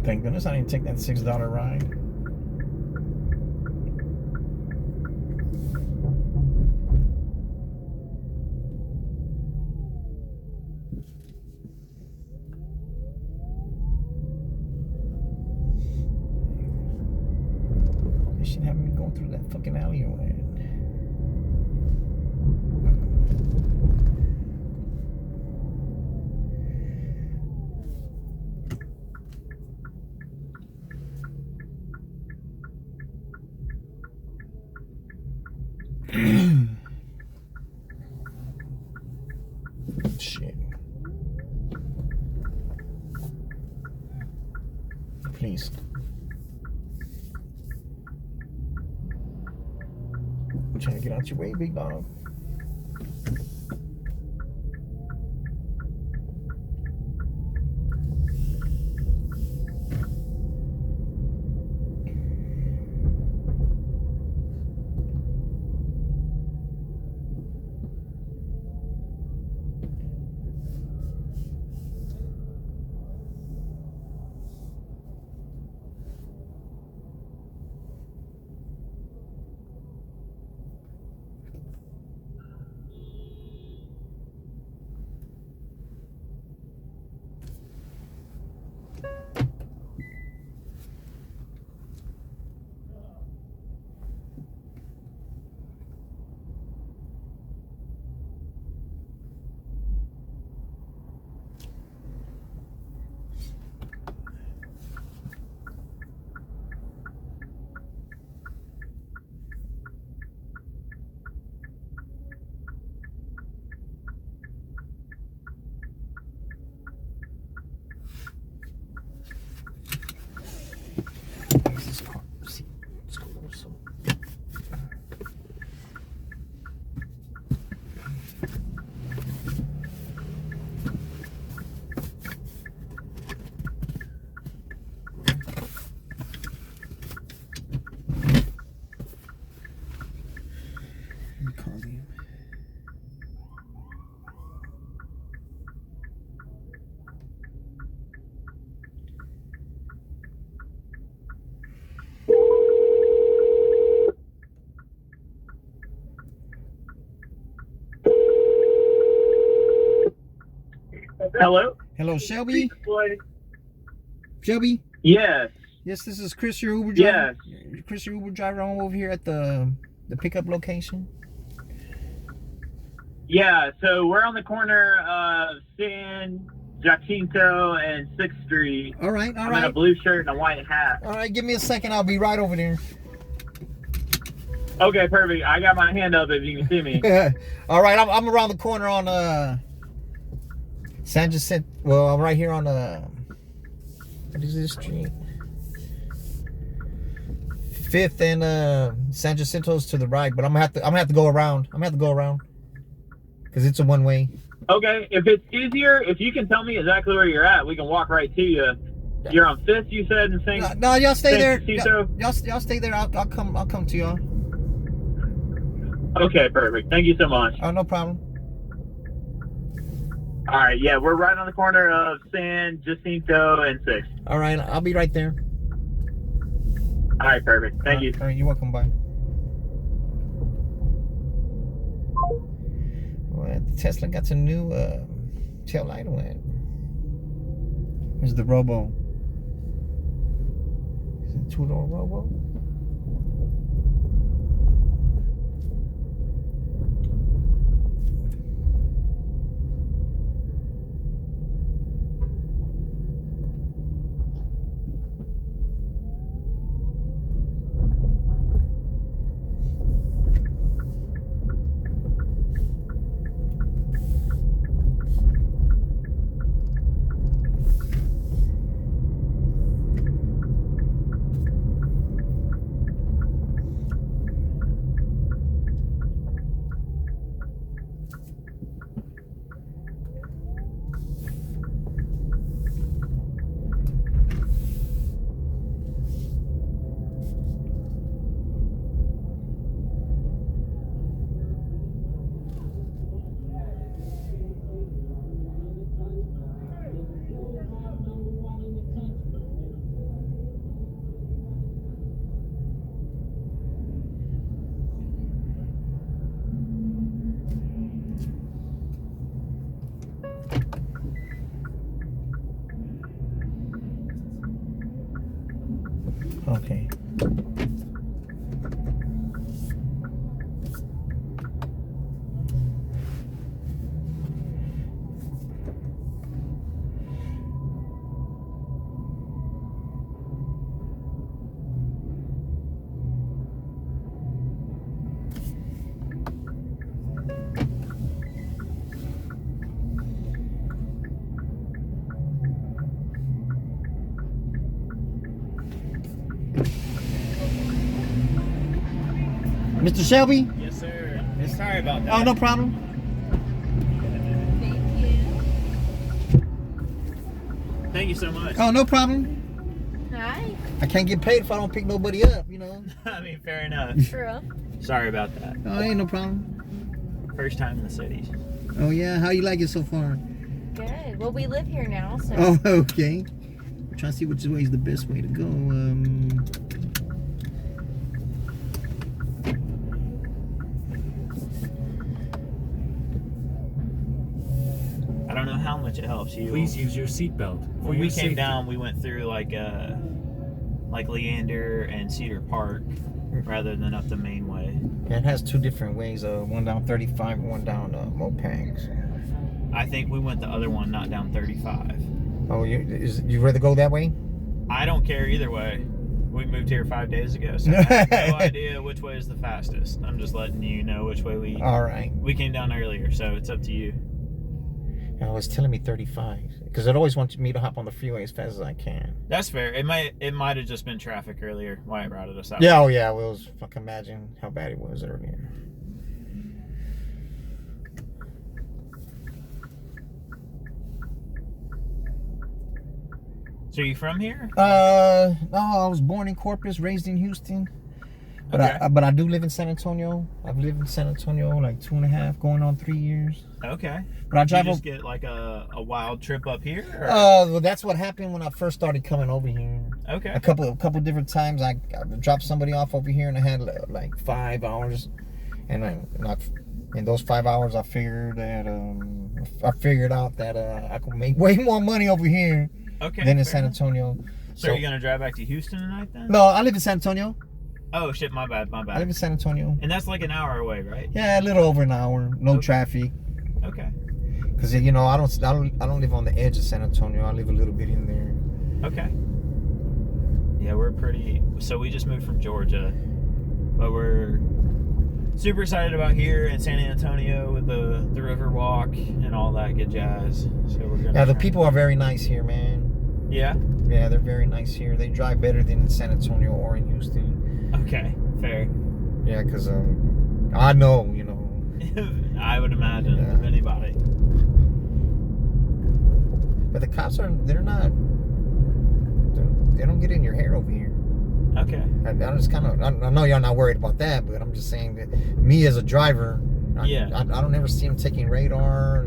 Thank goodness I didn't take that $6 ride. They should have me going through that fucking alleyway. Shit. Please. I'm trying to get out your way, big dog. Hello? Hello, Shelby? Shelby? Yes. Yes, this is Chris, your Uber driver. Yes. Chris, your Uber driver. I'm over here at the pickup location. Yeah, so we're on the corner of San Jacinto and 6th Street. All right, all I'm right. in a blue shirt and a white hat. All right, give me a second. I'll be right over there. Okay, perfect. I got my hand up if you can see me. All right, I'm around the corner on San Jacinto. Well, I'm right here on what is this street? 5th and San Jacinto's to the right, but I'm gonna have to go around. I'm gonna have to go around because it's a one way. Okay, if it's easier, if you can tell me exactly where you're at, we can walk right to you. You're on 5th, you said, in St. No, y'all stay there. Jacinto? Y'all stay there. I'll come to y'all. Okay, perfect. Thank you so much. Oh, no problem. All right, yeah, we're right on the corner of San Jacinto and 6th. All right, I'll be right there. All right, perfect. Thank you. All right, you're welcome. Bye. Well, the Tesla got some new tail light on it. Here's the Robo. Is it a 2-door Robo? Okay. Mr. Shelby? Yes, sir. Sorry about that. Oh, no problem. Thank you so much. Oh, no problem. Hi. I can't get paid if I don't pick nobody up, you know. I mean, fair enough. True. Sorry about that. Oh, ain't no problem. First time in the city. Oh, yeah? How you like it so far? Good. Well, we live here now, so. Oh, okay. I'm trying to see which way is the best way to go. I don't know how much it helps you. Please use your seatbelt. When we came down, we went through like Leander and Cedar Park rather than up the main way. Yeah, it has two different ways. One down 35 and one down Mopags. I think we went the other one, not down 35. Oh, you rather go that way? I don't care either way. We moved here 5 days ago, so I have no idea which way is the fastest. I'm just letting you know which way All right. we came down earlier, so it's up to you. I was telling me 35 because it always wants me to hop on the freeway as fast as I can. That's fair. It might have just been traffic earlier. Why it routed us out. Yeah, oh yeah. Well, it was fucking imagine how bad it was earlier. So you from here? No, I was born in Corpus, raised in Houston. But Okay. but I do live in San Antonio. I've lived in San Antonio like 2.5, going on 3 years. Okay. But I Did drive you up. just get like a wild trip up here? Or? Well, that's what happened when I first started coming over here. Okay. A couple different times I dropped somebody off over here and I had like 5 hours, and in those 5 hours I figured out that I could make way more money over here Okay. than in fair San enough. Antonio. So are you gonna drive back to Houston tonight then? No, I live in San Antonio. Oh shit, my bad. I live in San Antonio. And that's like an hour away, right? Yeah, a little over an hour. No Okay. traffic. Okay. Cause you know I don't live on the edge of San Antonio. I live a little bit in there. Okay. Yeah, we're pretty. So we just moved from Georgia, but we're super excited about here in San Antonio with the river walk and all that good jazz. So we're gonna. Yeah, the try- people are very nice here, man. Yeah. Yeah, they're very nice here. They drive better than in San Antonio or in Houston. Okay. Fair. Yeah, cause I know, you know. I would imagine Yeah. of anybody. But the cops they don't get in your hair over here. Okay. I'm just kind of, I know y'all not worried about that, but I'm just saying that me as a driver, Yeah. I don't ever see them taking radar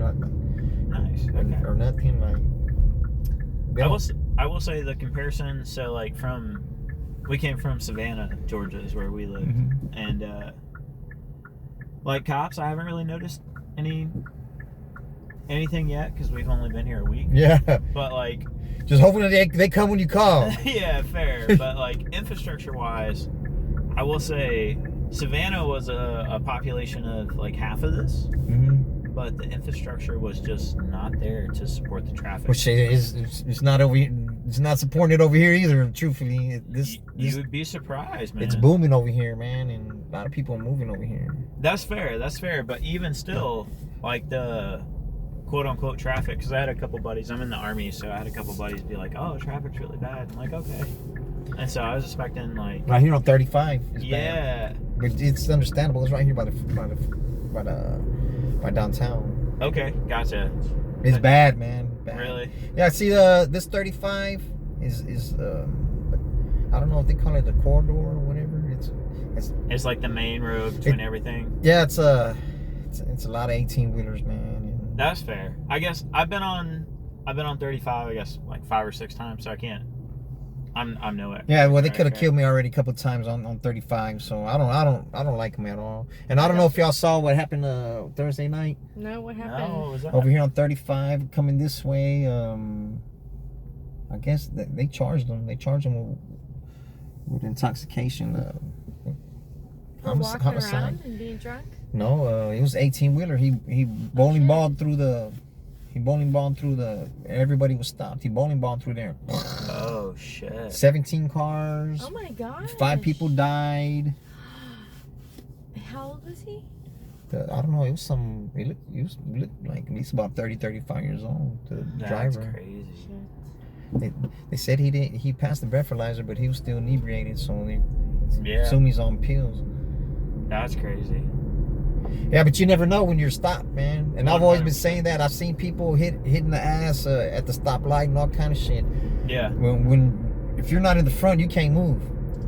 Nice. Okay. or nothing. Like, they I don't- will. I will say the comparison. So like we came from Savannah, Georgia, is where we live, Mhm. and like cops, I haven't really noticed anything yet because we've only been here a week. Yeah, But like, just hoping that they come when you call. yeah, fair. But like infrastructure wise, I will say Savannah was a population of like half of this, Mm-hmm. but the infrastructure was just not there to support the traffic. Which it's not over here. It's not supporting it over here either. Truthfully, You would be surprised, man. it's booming over here, man, and a lot of people are moving over here. That's fair. That's fair. But even still, like the quote unquote traffic, because I had a couple buddies. I'm in the Army, so I had a couple buddies be like, "Oh, traffic's really bad." I'm like, "Okay." And so I was expecting like, Right here on 35. It's bad. yeah, But it's understandable. It's right here by downtown. okay, gotcha. It's bad, man. Bad. Really? Yeah. See, this 35 is I don't know if they call it the corridor or whatever. It's like the main road between everything. Yeah. It's a lot of 18-wheelers, man. And That's fair. I guess I've been on 35. I guess like 5 or 6 times, so I can't. I'm no expert. yeah. Well, they could have Okay. killed me already a couple of times on 35. So I don't like them at all. And I don't know if y'all saw what happened Thursday night No, what happened? No, what was that? over here on 35 coming this way. I guess they charged them. They charged them with intoxication. For walking around and being drunk? No, it was 18-wheeler. He bowling balled through the. He bowling balled through the. Everybody was stopped. He bowling balled through there. Oh shit. 17 cars. Oh my god. 5 people died. How old was he? I don't know. It was some. He looked like at least about 30, 35 years old. The driver. That's crazy. They said he didn't. He passed the breathalyzer, but he was still inebriated. So they assume he's on pills. That's crazy. Yeah, but you never know when you're stopped, man. And I've always been 100%. saying that. I've seen people hitting the ass at the stoplight and all kind of shit. Yeah. If you're not in the front, you can't move.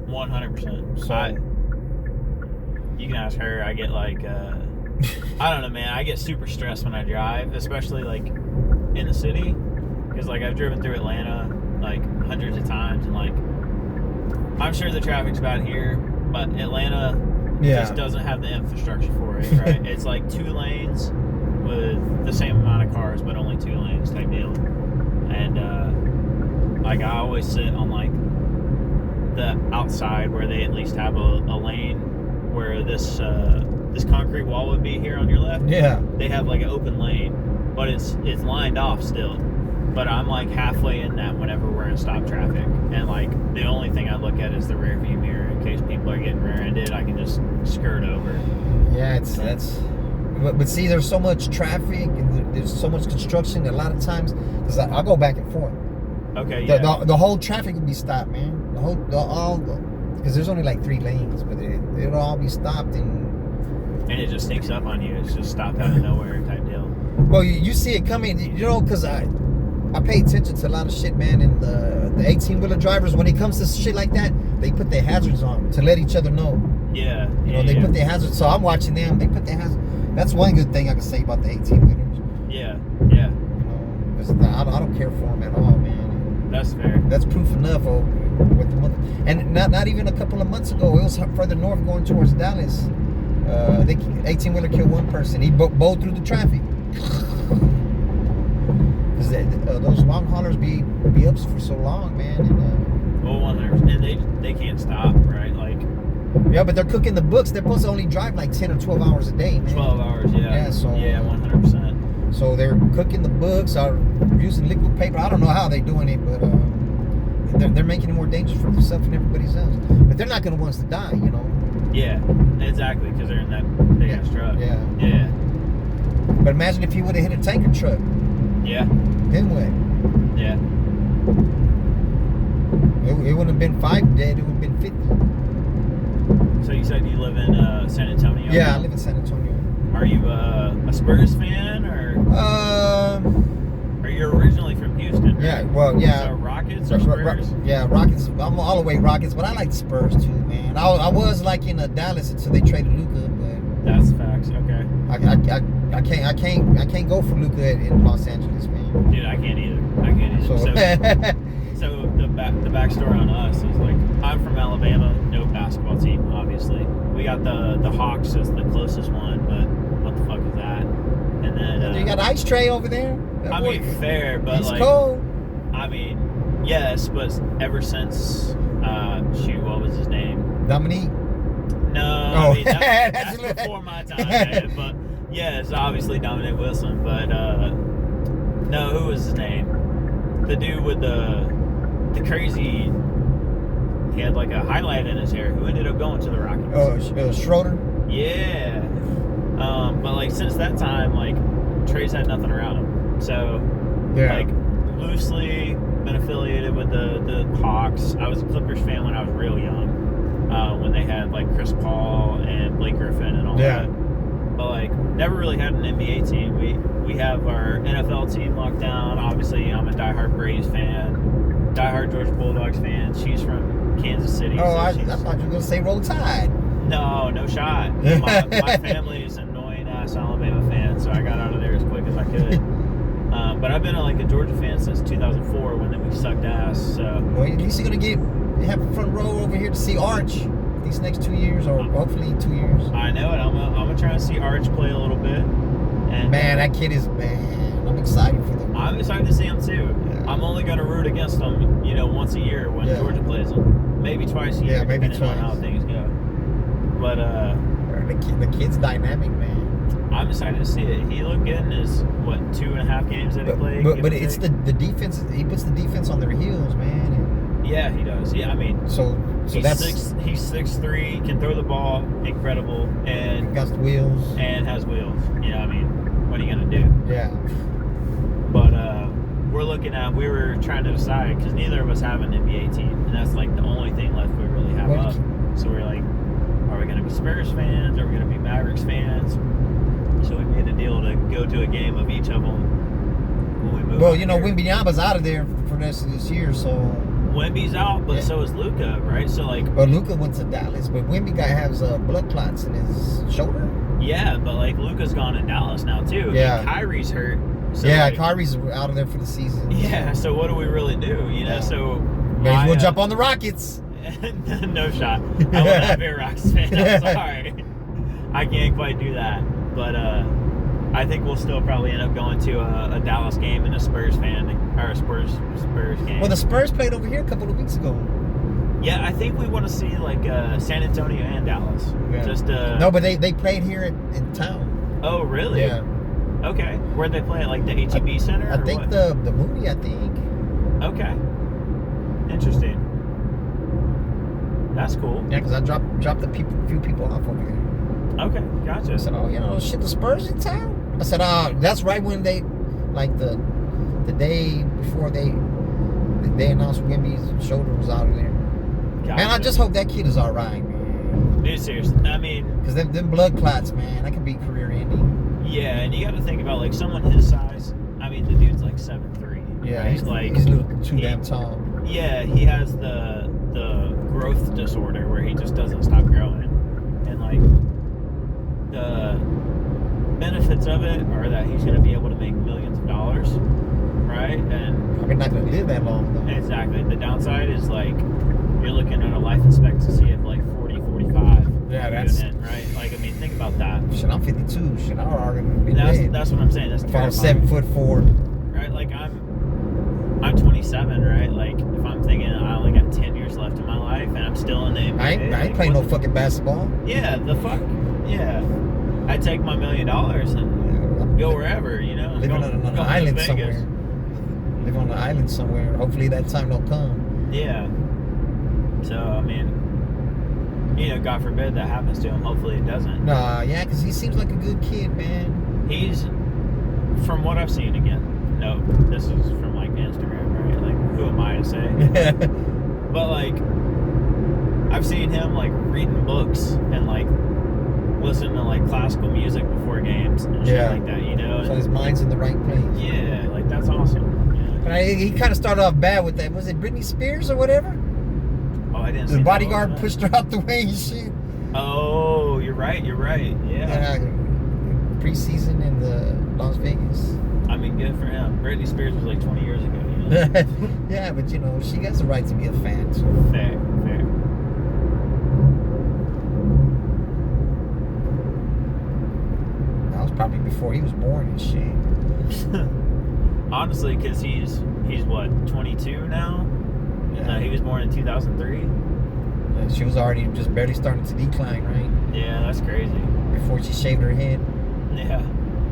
100%. So You can ask her. I get like, I don't know, man. I get super stressed when I drive, especially like in the city, because like I've driven through Atlanta like hundreds of times, and like I'm sure the traffic's bad here, but Atlanta just doesn't have the infrastructure for it, right? It's like 2 lanes with the same amount of cars, but only 2 lanes type deal. And like I always sit on like the outside where they at least have a lane where this concrete wall would be here on your left. Yeah. They have like an open lane, but it's lined off still. But I'm like halfway in that whenever we're in stop traffic, and like the only thing I look at is the rear view mirror in case people are getting rear-ended. I can just skirt over. Yeah, but see, there's so much traffic and there's so much construction. A lot of times, because I go back and forth. Okay, yeah. The whole traffic will be stopped, man. Because there's only like 3 lanes, but it'll all be stopped and it just sneaks up on you. It's just stopped out of nowhere type deal. Well, you see it coming, because I pay attention to a lot of shit, man. And the 18-wheeler drivers, when it comes to shit like that, they put their hazards on to let each other know. Yeah. They put their hazards. So I'm watching them. They put their hazards. That's one good thing I can say about the 18-wheelers. Yeah. 'Cause I don't care for them at all, man. That's fair. That's proof enough with the mother. And not even a couple of months ago, it was further north going towards Dallas. 18-wheeler killed 1 person. He bowled through the traffic. Because those long haulers be up for so long, man. And, well, 100%. And they can't stop, right? Like. Yeah, but they're cooking the books. They're supposed to only drive like 10 or 12 hours a day, man. 12 hours, yeah. Yeah, so. Yeah, 100%. So they're cooking the books, or using liquid paper. I don't know how they're doing it, but they're making it more dangerous for themselves and everybody else. But they're not going to want us to die, Yeah, exactly, because they're in that big ass truck. Yeah. Yeah. But imagine if he would have hit a tanker truck. Yeah. Then what? Yeah. It wouldn't have been 5 dead. It would have been 50. So you said you live in San Antonio? Yeah, I live in San Antonio. Are you a Spurs fan, or are you originally from Houston? Right? Yeah, well, yeah. So Rockets or Spurs? Yeah, Rockets. I'm all the way Rockets, but I like the Spurs too, man. I was like in Dallas until they traded Luka, but that's facts. Okay. I can't go for Luka in Los Angeles, man. Dude, I can't either. So the backstory on us is like I'm from Alabama, no basketball team, obviously. We got the Hawks as the closest one, but what the fuck is that? And then you got Ice Tray over there. I mean, fair, but he's like cold. I mean, yes, but ever since what was his name? Dominique. No, Oh. I mean that's before my time, man. But yeah, it's obviously Dominic Wilson. But no, who was his name? The dude with the crazy. He had like a highlight in his hair. Who ended up going to the Rockets? Oh, Schroeder. Yeah. But like since that time, like Trey's had nothing around him. So like loosely been affiliated with the Hawks. I was a Clippers fan when I was real young. When they had like Chris Paul and Blake Griffin and all that. But like never really had an NBA team. We have our NFL team locked down. Obviously I'm a diehard Braves fan, diehard Georgia Bulldogs fan. She's from Kansas City. Oh, so I thought you were gonna say Roll Tide. No shot. My family is annoying ass Alabama fan, so I got out of there as quick as I could. But I've been like a Georgia fan since 2004 when we sucked ass. So well, at least you're gonna have a front row over here to see Arch these next 2 years, or hopefully 2 years. I know it. I'm gonna try to see Arch play a little bit. And man, that kid is man. I'm excited for them. I'm excited to see him too. Yeah. I'm only gonna root against him, once a year when Georgia plays him. maybe twice a year. Yeah, maybe depending on how twice. things go. But The kid's dynamic, man. I'm excited to see it. He looked good in his 2.5 games that he played. But it's the defense. He puts the defense on their heels, man. And yeah, he does. Yeah, I mean, so he's that's 6'3", can throw the ball, incredible, and got the wheels. has wheels. You know, I mean, what are you gonna do? Yeah. But we were trying to decide because neither of us have an NBA team, and that's like the only thing left we really have Well, up. So we're like, are we gonna be Spurs fans? Are we gonna be Mavericks fans? So we made a deal to go to a game of each of them when we move. Well, out you know, here. Wembanyama's out of there for the rest of this year, so. Wemby's out, but Yeah. so is Luka, right? So like, But Luka went to Dallas, but Wemby guy has blood clots in his shoulder. yeah, but like Luka's gone to Dallas now too. Yeah. And Kyrie's hurt. So Yeah, like, Kyrie's out of there for the season. yeah. So what do we really do? You know, Yeah. so May as well my, jump on the Rockets. no shot. I would not be a Rocks fan. I'm sorry. I can't quite do that. But I think we'll still probably end up going to a Dallas game and a Spurs Spurs game. Well, the Spurs played over here a couple of weeks ago. Yeah, I think we want to see like San Antonio and Dallas. Yeah. Just No, but they played here in town. Oh, really? Yeah. Okay. Where'd they play it? Like the HEB Center? I or think what? the Moody, I think. Okay. Interesting. That's cool. Yeah, because I dropped a few people off over here. Okay, gotcha. I said, oh, you know, shit, the Spurs in town? I said, that's right when they, like the day before they announced Wemby's shoulder was out of there. Gotcha. Man, I just hope that kid is all right, man. Dude, seriously. I mean, Because them blood clots, man, that could be career ending. yeah, and you got to think about like someone his size. I mean, the dude's like 7'3". Yeah, right? he's like he's too damn tall. Yeah, he has the growth disorder where he just doesn't stop growing, and like the benefits of it are that he's going to be able to make millions of dollars, right? And Probably not going to live that long, though. exactly, the downside is like you're looking at a life expectancy of like 40, 45. Yeah, that's- doing it, right. Like, I mean, think about that. Shit, I'm 52. Shit, I'm already be dead. That's what I'm saying. That's If I was terrifying. 7'4". Right, like I'm 27, right? Like if I'm thinking I only got 10 years left in my life and I'm still in the NBA, I ain't like, playing no what's- fucking basketball. Yeah, the fuck. Yeah, I'd take my $1 million and go wherever, you know. Living go, on an go to island Vegas. somewhere. Live on an island somewhere. Hopefully that time don't come. Yeah. So I mean, you know, God forbid that happens to him. Hopefully it doesn't. Nah, yeah, because he seems like a good kid, man. He's, from what I've seen again. No, this is from like Instagram, right? Like, who am I to say? But like, I've seen him like reading books and like listening to like classical music before games and shit Yeah. like that, you know? So his mind's in the right place. Yeah, like that's awesome. You know? But he kind of started off bad with that. Was it Britney Spears or whatever? Oh, I didn't see The that. bodyguard What was pushed her out the way and shit. that? Oh, you're right. Yeah. Preseason in the Las Vegas. I mean, good for him. Britney Spears was like 20 years ago, you know? Yeah, but you know, she has the right to be a fan. So. Fair. That was probably before he was born and shit. Honestly, because he's what, 22 now? Yeah. He was born in 2003. Yeah, she was already just barely starting to decline, right? Yeah, that's crazy. Before she shaved her head. Yeah.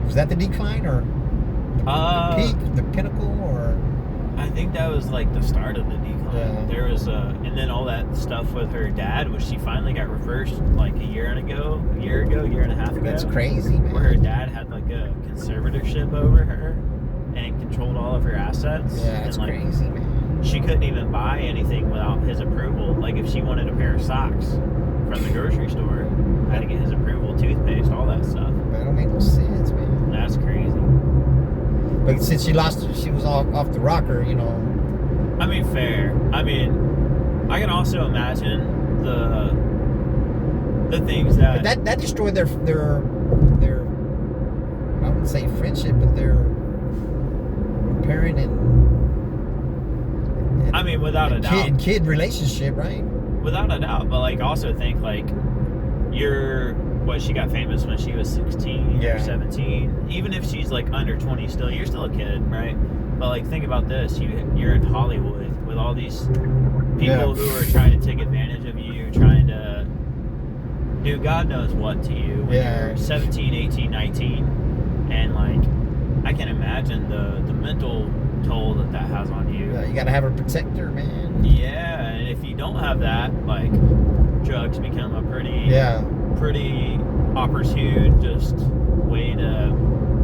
Was that the decline or the peak, the pinnacle, or? I think that was like the start of the decline. Yeah. There was and then all that stuff with her dad, which she finally got reversed like a year and a half ago. That's crazy, man. Where her dad had like a conservatorship over her and controlled all of her assets. Yeah, that's and, like, crazy, man. she couldn't even buy anything without his approval. Like if she wanted a pair of socks from the grocery store, had to get his approval, toothpaste, all that stuff. That don't make no sense, man. That's crazy. But since she was off the rocker, you know. I mean, fair. I mean, I can also imagine the things that But that destroyed their I wouldn't say friendship, but their parent and I mean, without a doubt. kid relationship, right? Without a doubt, but like also think like she got famous when she was 16 Yeah. or 17. Even if she's like under 20 still, you're still a kid, right? But like think about this, you're in Hollywood with all these people Yeah. who are trying to take advantage do God knows what to you when Yeah. you're 17, 18, 19. And, like, I can imagine the mental toll that has on you. You gotta have a protector, man. Yeah, and if you don't have that, like, drugs become a pretty opportune just way to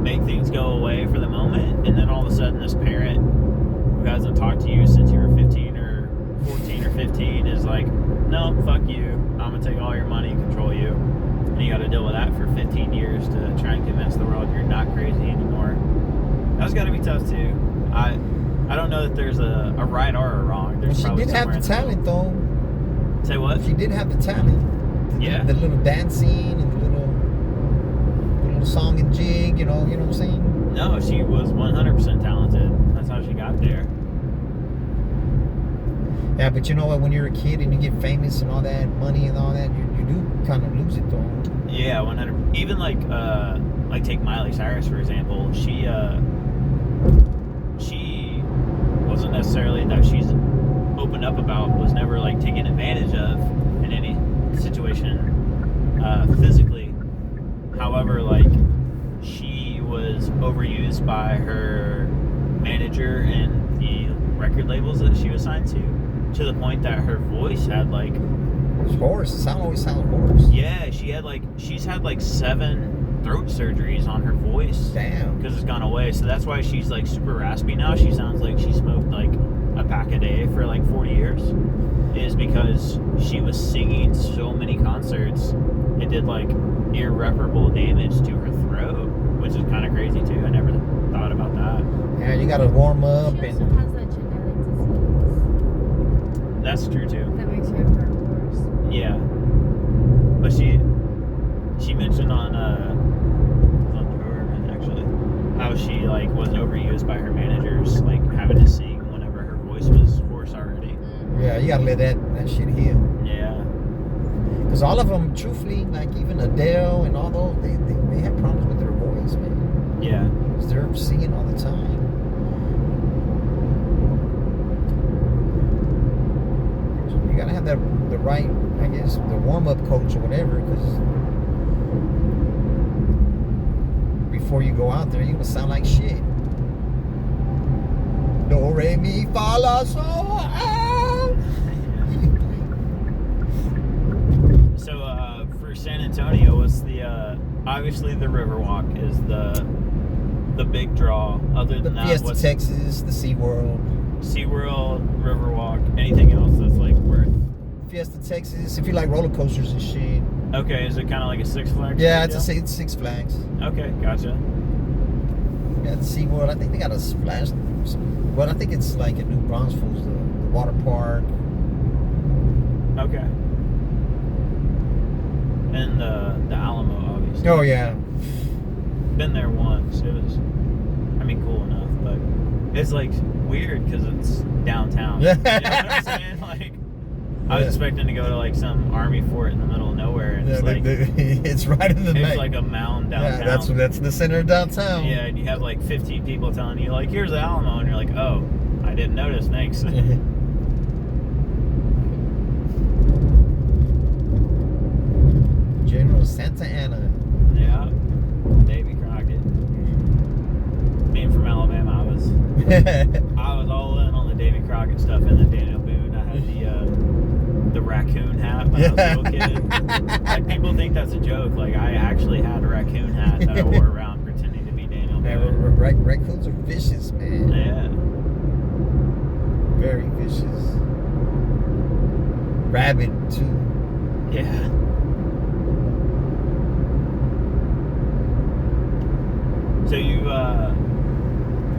make things go away for the moment. And then all of a sudden, this parent who hasn't talked to you since you were 15 or 14 or 15 is like, no, fuck you. I'm going to take all your money and control you. And you got to deal with that for 15 years to try and convince the world you're not crazy anymore. That's got to be tough, too. I don't know that there's a right or a wrong. Well, There's she probably did have somewhere the in middle. talent, though. Say what? She did have the talent. Yeah. The little dancing and the little song and jig, you know what I'm saying? No, she was 100% talented. That's how she got there. Yeah, but you know what? When you're a kid and you get famous and all that money and all that, you do kind of lose it, though. Yeah, 100. Even like take Miley Cyrus for example. She wasn't necessarily that she's opened up about, was never like taken advantage of in any situation physically. However, like she was overused by her manager and the record labels that she was signed to the point that her voice had like Hoarse. It always sounded hoarse. yeah, she's had like 7 throat surgeries on her voice. Damn. Because it's gone away. So that's why she's like super raspy now. She sounds like she smoked like a pack a day for like 40 years. Is because she was singing so many concerts, it did like irreparable damage to her throat, which is kind of crazy too. I never thought about that. Yeah, you gotta warm up She also and. has that genetic disease That's true too. that makes her hurt worse. Yeah. But she mentioned on tour actually how she like was overused by her managers, like having to sing whenever her voice was hoarse already. Yeah, you gotta let that shit heal. Yeah. Because all of them, truthfully, like even Adele and all those, they have problems with their voice, man. Yeah. Because they're singing all the time. You gotta have the right, I guess, the warm-up coach or whatever, because before you go out there, you're gonna sound like shit. Do, re, mi, fa, la, sol, So for San Antonio, what's the obviously the Riverwalk is the big draw. Other The than that, Fiesta, what's Texas, the SeaWorld. SeaWorld, Riverwalk, anything else that's like worth? Fiesta, Texas, if you like roller coasters and shit. Okay, is it kind of like a Six Flags? Yeah, type it's deal? it's Six Flags. Okay, gotcha. Yeah, the SeaWorld, I think they got a splash. But I think it's like a New Braunfels, the water park. Okay. And the Alamo, obviously. Oh, yeah. Been there once. It was, I mean, cool enough, but it's like weird because it's downtown. You know what I'm saying? Like, I was expecting to go to like some army fort in the middle of nowhere, and it's like it's right in the it's night. like a mound downtown. Yeah, that's the center of downtown. Yeah, and you have like 15 people telling you like, "Here's the Alamo," and you're like, "Oh, I didn't notice. Thanks." General Santa Ana. Yeah, Davy Crockett. Being from Alabama, I was all in on the Davy Crockett stuff and the Daniel Boone. I had the raccoon hat when I was a little kid. Like people think that's a joke. Like I actually had a raccoon hat that I wore around pretending to be Daniel Boone. Raccoons are vicious, man. Yeah. Very vicious. Rabid too. Yeah. So you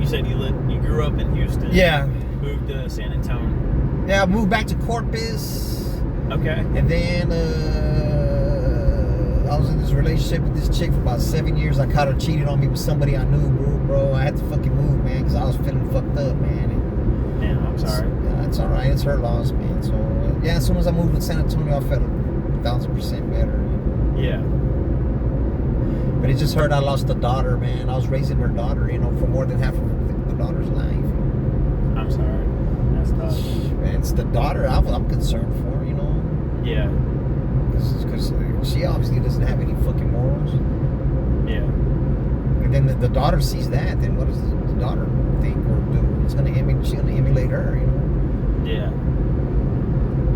said you grew up in Houston. Yeah. Moved to San Antonio. Yeah, I moved back to Corpus. Okay. And then I was in this relationship with this chick for about 7 years. I caught her cheating on me with somebody I knew, bro. I had to fucking move, man, because I was feeling fucked up, man. And Man, I'm sorry. it's all right. It's her loss, man. So, yeah, as soon as I moved to San Antonio, I felt 1,000% better. Yeah. But it just hurt I lost a daughter, man. I was raising her daughter, for more than half of the daughter's life. I'm sorry. That's tough. Man, it's the daughter I'm concerned for, Yeah. Because she daughter sees that, then what does the daughter think or do? She's gonna emulate her, you know. Yeah.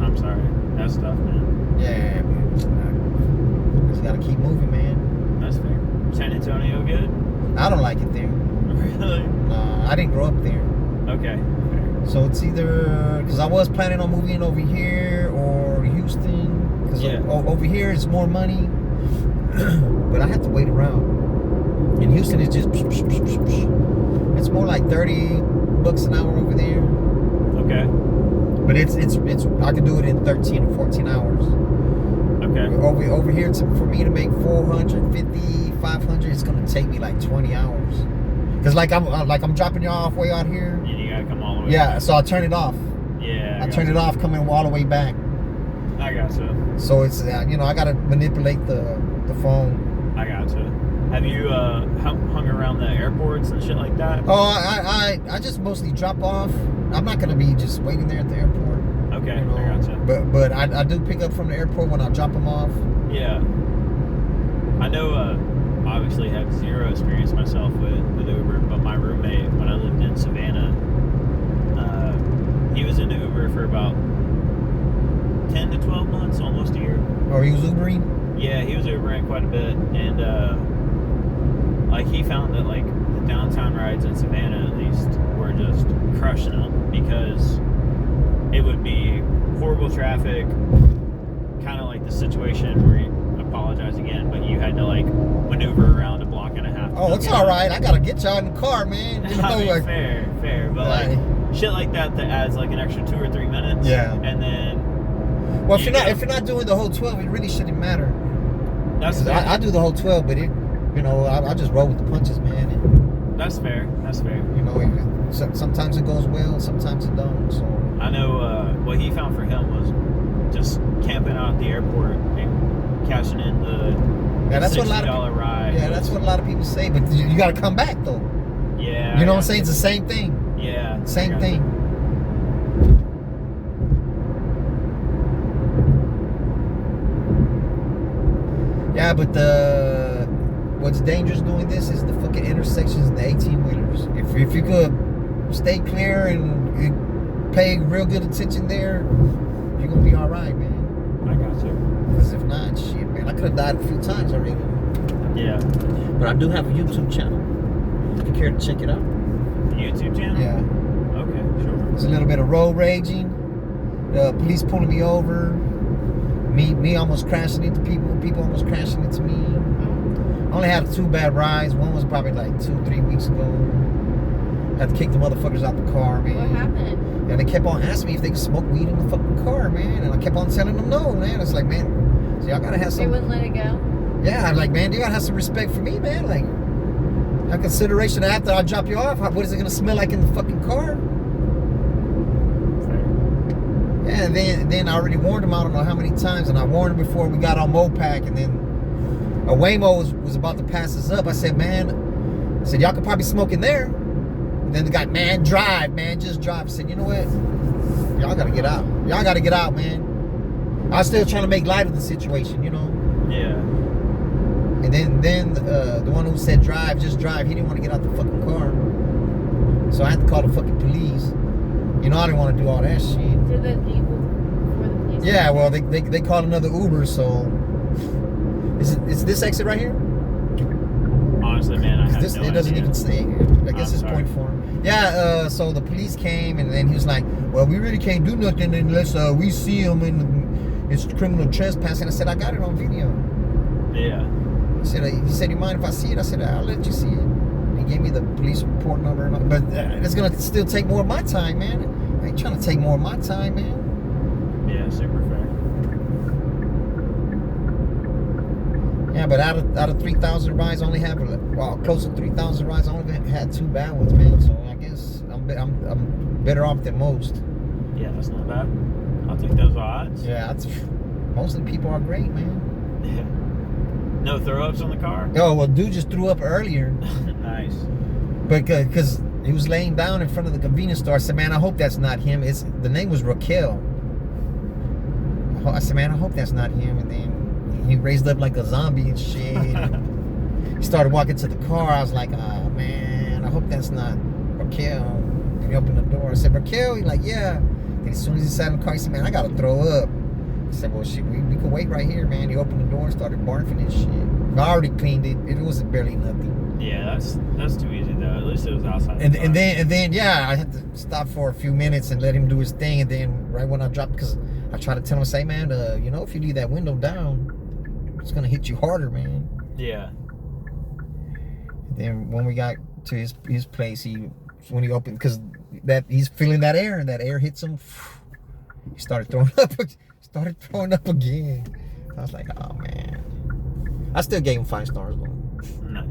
I'm sorry. That's tough, man. Yeah, man. Just gotta keep moving, man. That's fair. San Antonio good? I don't like it there. Really? I didn't grow up there. Okay. Fair. So it's either because I was planning on moving over here or Houston. Because over here it's more money, but I have to wait around. In Houston, it's just it's more like $30 an hour over there. Okay. But it's I could do it in 13 or 14 hours. Okay. Over here, for me to make 450, 500, it's gonna take me like 20 hours. Cause like I'm dropping you off way out here. And you gotta come all the way Yeah, back. so I turn it off. Yeah. I turn it off, coming all the way back. I gotcha. So it's you know, I gotta manipulate the phone. I gotcha. Have you hung around the airports and shit like that? Oh, I just mostly drop off. I'm not gonna be just waiting there at the airport. Okay, You know, I gotcha. But I do pick up from the airport when I drop them off. Yeah. I know, obviously have zero experience myself with Uber, but my roommate, when I lived in Savannah, he was into Uber for about 10 to 12 months, almost a year. Or he was Ubering. Yeah, he was Ubering quite a bit, and like he found that like the downtown rides in Savannah at least were just crushing them because it would be horrible traffic, kind of like the situation where you apologize again, but you had to like maneuver around a block and a half. Oh, it's all right. I gotta get y'all in the car, man. You know, I mean, like, fair, but like shit like that adds like an extra 2 or 3 minutes. Yeah. And then well, if you're not doing the whole 12, it really shouldn't matter. that's fair. I do the whole 12, but I just roll with the punches, man. And, That's fair. you know, sometimes it goes well, sometimes it don't. So I know what he found for him was just camping out at the airport and cashing in the that's what a lot of $60 ride. yeah, that's what a lot of people say. But you got to come back though. Yeah. You know what I'm saying? It's the same thing. Yeah. Same I gotcha. thing. Yeah, but what's dangerous doing this is the fucking intersections and the 18-wheelers. If you could stay clear and pay real good attention there, you're gonna be all right, man. I got you. Because if not, shit, man, I could have died a few times already. Yeah. But I do have a YouTube channel. If you care to check it out. YouTube channel? Yeah. Okay, sure. There's a little bit of road raging. Police pulling me over. Me almost crashing into people almost crashing into me. I only had 2 bad rides. One was probably like 2-3 weeks ago. Had to kick the motherfuckers out the car, man. What happened? And they kept on asking me if they could smoke weed in the fucking car, man. And I kept on telling them no, man. It's like, man, so y'all gotta have They some. wouldn't let it go? Yeah, I'm like, man, you gotta have some respect for me, man. Like, have consideration after I drop you off. What is it gonna smell like in the fucking car? Yeah, and then I already warned him, I don't know how many times, and I warned him before we got on Mopac, and then a Waymo was about to pass us up. I said, man, y'all could probably smoke in there. And then the guy, man, drive, man, just drive. I said, you know what? Y'all gotta get out. Y'all gotta get out, man. I was still trying to make light of the situation, you know? Yeah. And then the one who said drive, just drive, he didn't want to get out the fucking car. So I had to call the fucking police. You know, I didn't want to do all that shit. Did the people before the police? Yeah, well, they called another Uber, so is this exit right here? Honestly, man, I have no It doesn't idea. even say. I guess I'm it's sorry. point form. Yeah, so the police came, and then he was like, well, we really can't do nothing unless we see him in it's criminal trespassing. I said, I got it on video. Yeah. He said, you mind if I see it? I said, I'll let you see it. He gave me the police report number, but it's gonna still take more of my time, man. I ain't trying to take more of my time, man. Yeah, super fair. Yeah, but out of 3,000 rides, I only have close to 3,000 rides. I only had 2 bad ones, man. So I guess I'm better off than most. Yeah, that's not bad. I'll take those odds. Yeah, most of the people are great, man. Yeah. No throw-ups on the car? Oh, well, dude just threw up earlier, Nice. but because he was laying down in front of the convenience store. I said, man, I hope that's not him. The name was Raquel. I said, man, I hope that's not him. And then he raised up like a zombie and shit. he started walking to the car. I was like, oh man, I hope that's not Raquel. And he opened the door. I said, Raquel? He's like, yeah. And as soon as he sat in the car, he said, man, I gotta throw up. I said, well, shit, we could wait right here, man. He opened the door and started barfing and shit. I already cleaned it. It was barely nothing. Yeah, that's too easy though. At least it was outside. And then yeah, I had to stop for a few minutes and let him do his thing. And then right when I dropped, because I tried to tell him, say, man, you know, if you leave that window down, it's gonna hit you harder, man. Yeah. Then when we got to his place, when he opened, because he's feeling that air, and that air hits him, he started throwing up again. I was like, oh man. I still gave him 5 stars though. Nice.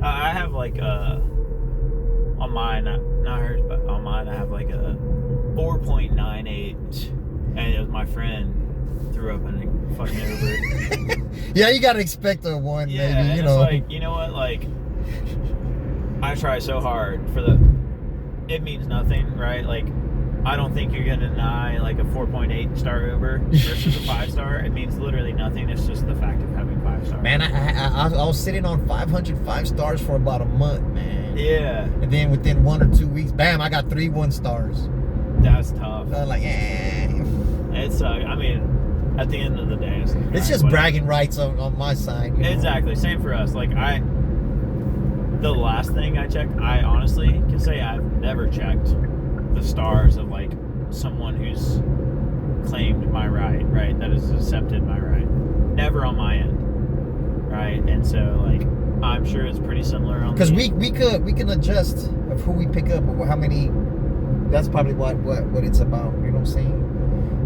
I have like on mine, not hers, but on mine I have like a 4.98, and it was my friend threw up in a fucking Uber. Yeah, you gotta expect a 1, Yeah, maybe, and it's like, you know what, like, I try so hard it means nothing, right? Like, I don't think you're gonna deny like a 4.8 star Uber versus a 5 star. It means literally nothing. It's just the fact of having 5 stars. Man, I was sitting on 505 stars for about a month, man. Yeah. And then within 1 or 2 weeks, bam, I got 3 1 stars. That's tough. I was like, eh. It's I mean, at the end of the day, It's just bragging rights on my side. You know? Exactly. Same for us. Like the last thing I checked, I honestly can say I've never checked the stars of like someone who's claimed my right, that has accepted my right. Never on my end, right? And so like I'm sure it's pretty similar on. Because we can adjust of who we pick up or how many. That's probably what it's about. You know what I'm saying?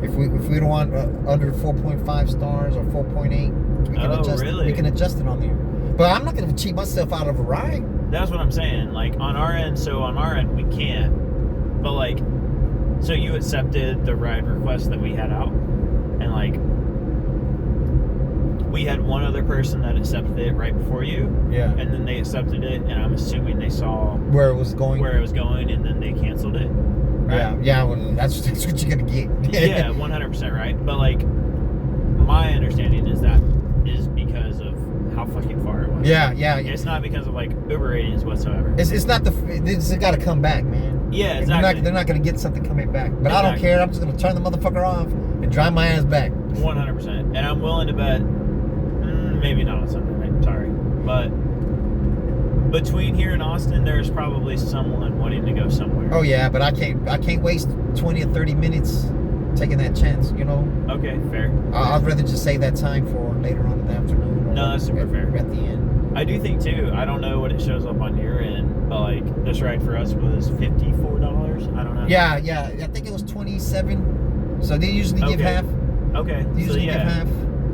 If we don't want under 4.5 stars or 4.8, we can adjust. Really? We can adjust it on there. But I'm not going to cheat myself out of a ride. That's what I'm saying. Like on our end, we can't. But like, so you accepted the ride request that we had out, and like, we had one other person that accepted it right before you. Yeah. And then they accepted it, and I'm assuming they saw where it was going, and then they canceled it. Right? Yeah. Well, that's what you're gonna get. Yeah, 100% right. But like, my understanding is that is because of how fucking far it was. Yeah. It's not because of like Uber ratings whatsoever. It's not it's got to come back, man. Yeah, exactly. They're not gonna get something coming back. But I don't care. I'm just gonna turn the motherfucker off and drive my ass back. 100%. And I'm willing to bet, maybe not on Sunday night, sorry, but between here and Austin, there's probably someone wanting to go somewhere. Oh yeah, but I can't waste 20 or 30 minutes taking that chance, you know. Okay, fair. I'd rather just save that time for later on in the afternoon. No, that's super fair. At the end. I do think too, I don't know what it shows up on your end, but like this ride for us was $54. I don't know. Yeah. I think it was 27. So they usually give half. Okay. They usually give half.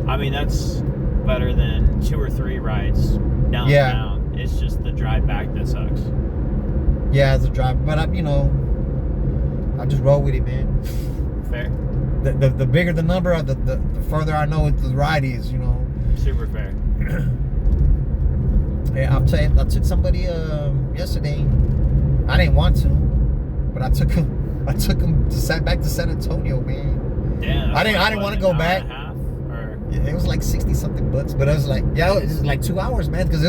I mean, that's better than 2 or 3 rides downtown. Yeah. It's just the drive back that sucks. Yeah, it's a drive, but I just roll with it, man. Fair. The bigger the number, the further I know the ride is, you know. Super fair. Yeah, I took somebody yesterday. I didn't want to, but I took him back to San Antonio, man. Damn. I didn't want to go back. Yeah, it was like 60 something bucks, but I was like, it was like 2 hours, man, because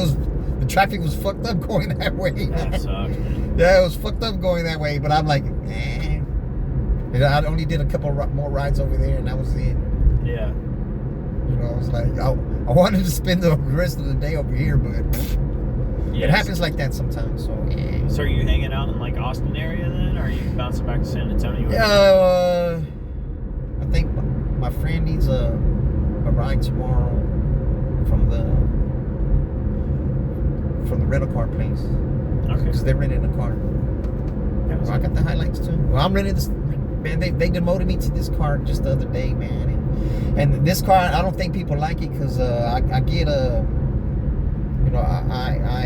the traffic was fucked up going that way. That sucks, man. Yeah, it was fucked up going that way, but I'm like, and I only did a couple more rides over there, and that was it. Yeah. You know, I was like, I wanted to spend the rest of the day over here, but it happens like that sometimes. So yeah. So are you hanging out in like Austin area then, or are you bouncing back to San Antonio? Yeah, I think my friend needs a ride tomorrow from the rental car place. Okay. Because they're renting a car. Yeah, I got the highlights too. Well, I'm renting this. Man, they demoted me to this car just the other day, man. And this car, I don't think people like it because I get I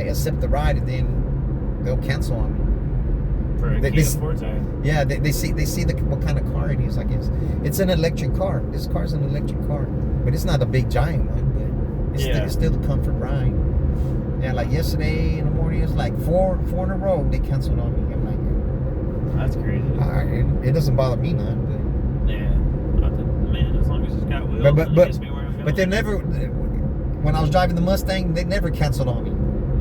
accept the ride and then they'll cancel on me. For a Kia Forte. Yeah, they see what kind of car it is. I guess it's an electric car. This car's an electric car, but it's not a big giant one. But it's still a comfort ride. Yeah, like yesterday in the morning, it's like four in a row they canceled on me. I'm like, that's crazy. It doesn't bother me none, but yeah, man, as long as it's got wheels, but it gets me where I'm going. But they're never. when I was driving the Mustang, they never canceled on me.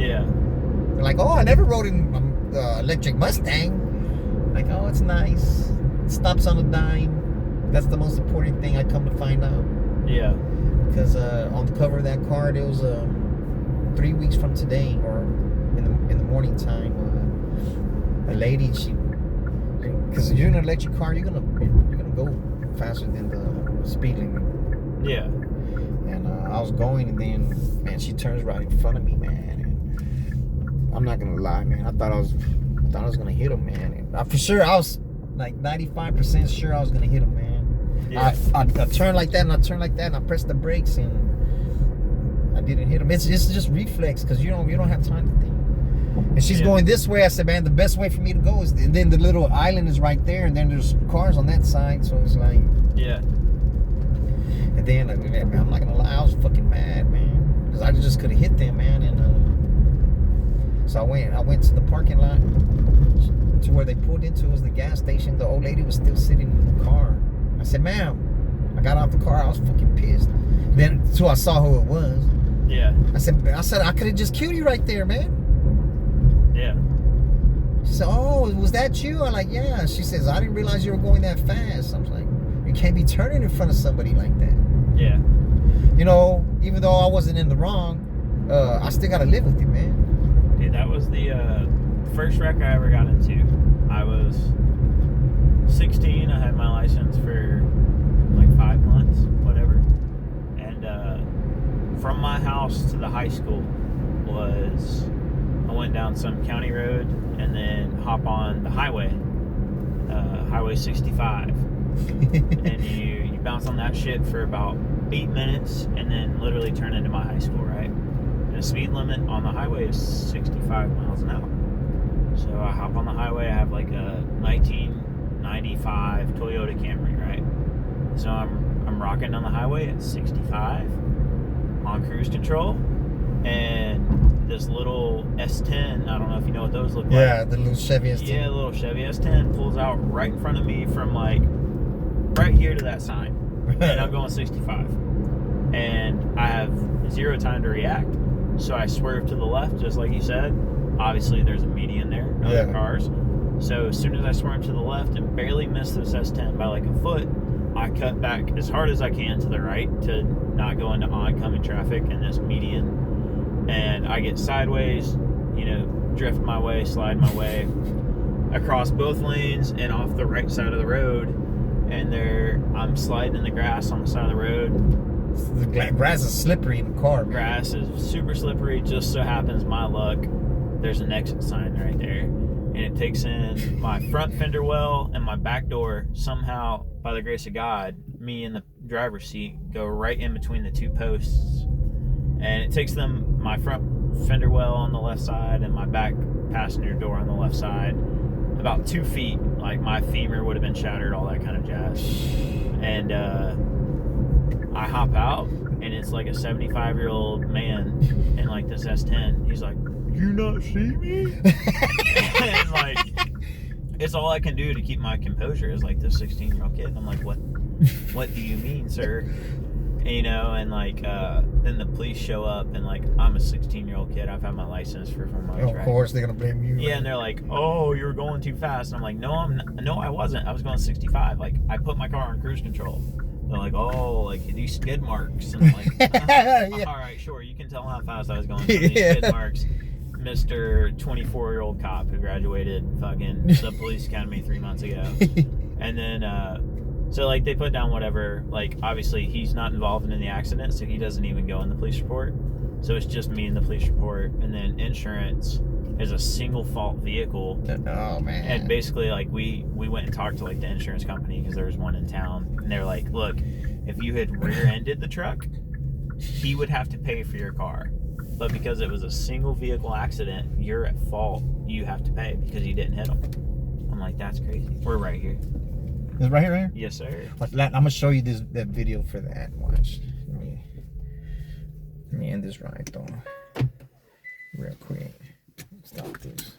Yeah. They're like, oh, I never rode in electric Mustang. Like, oh, it's nice. It stops on a dime. That's the most important thing I come to find out. Yeah. Because on the cover of that card, it was 3 weeks from today, or in the morning time, a lady, because you're in an electric car, you're gonna go faster than the speed limit. Yeah. And I was going, and then, man, she turns right in front of me, man. And I'm not gonna lie, man. I thought I was gonna hit him, man. And for sure, I was like 95% sure I was gonna hit him, man. Yeah. I turned like that, and I turned like that, and I pressed the brakes, and I didn't hit him. It's just reflex, because you don't have time to think. And she's going this way. I said, man, the best way for me to go is, and then the little island is right there, and then there's cars on that side, so it's like, yeah. and then man, I'm not gonna lie, I was fucking mad, man, because I just could have hit them, man. And so I went to the parking lot, to where they pulled into was the gas station. The old lady was still sitting in the car. I said, ma'am, I got out the car, I was fucking pissed. Then so I saw who it was. Yeah. I said I could have just killed you right there, man. Yeah. She said, oh, was that you? I'm like, yeah. She says, I didn't realize you were going that fast. I was like, you can't be turning in front of somebody like that. Yeah. You know, even though I wasn't in the wrong, I still gotta live with you, man. Dude, that was the first wreck I ever got into. I was 16. I had my license for like 5 months, whatever. And from my house to the high school I went down some county road and then hop on the highway, Highway 65. And you bounce on that shit for about 8 minutes and then literally turn into my high school, right? And the speed limit on the highway is 65 miles an hour. So I hop on the highway. I have like a 1995 Toyota Camry, right? So I'm rocking down the highway at 65 on cruise control, and this little S10, I don't know if you know what those look like. Yeah, the little Chevy S10. Yeah, the little Chevy S10 pulls out right in front of me from like right here to that sign, and I'm going 65, and I have zero time to react. So I swerve to the left, just like you said. Obviously, there's a median there, other cars. So as soon as I swerve to the left and barely miss this S10 by like a foot, I cut back as hard as I can to the right to not go into oncoming traffic in this median. And I get sideways, drift my way, slide my way across both lanes and off the right side of the road. And I'm sliding in the grass on the side of the road. The grass is slippery in the car, man. Grass is super slippery. Just so happens, my luck, there's an exit sign right there. And it takes in my front fender well and my back door. Somehow, by the grace of God, me in the driver's seat go right in between the two posts. And it takes them my front fender well on the left side and my back passenger door on the left side about 2 feet. Like my femur would have been shattered, all that kind of jazz. And I hop out, and it's like a 75-year-old man in like this S10. He's like, "You not see me?" And like, it's all I can do to keep my composure as like this 16-year-old kid. And I'm like, what do you mean, sir? And like, then the police show up, and like, I'm a 16-year-old kid. I've had my license for 4 months. Of course, they're gonna blame you. Yeah, and they're like, "Oh, you were going too fast." And I'm like, "No, I wasn't. I was going 65. Like, I put my car on cruise control." They're like, "Oh, like these skid marks." And I'm like, Yeah. "All right, sure. You can tell how fast I was going. These skid marks." Mr. 24-year-old cop who graduated fucking the police academy 3 months ago. And then, so like they put down whatever, like obviously he's not involved in the accident, so he doesn't even go in the police report. So it's just me in the police report. And then insurance is a single fault vehicle. Oh, man. And basically like we went and talked to like the insurance company, because there was one in town, and they're like, "Look, if you had rear-ended the truck, he would have to pay for your car. But because it was a single vehicle accident, you're at fault. You have to pay because you didn't hit him." I'm like, that's crazy. We're right here. It's right here? Yes, sir. I'm gonna show you that video for that. Watch. Let me end this right though. Real quick. Stop this.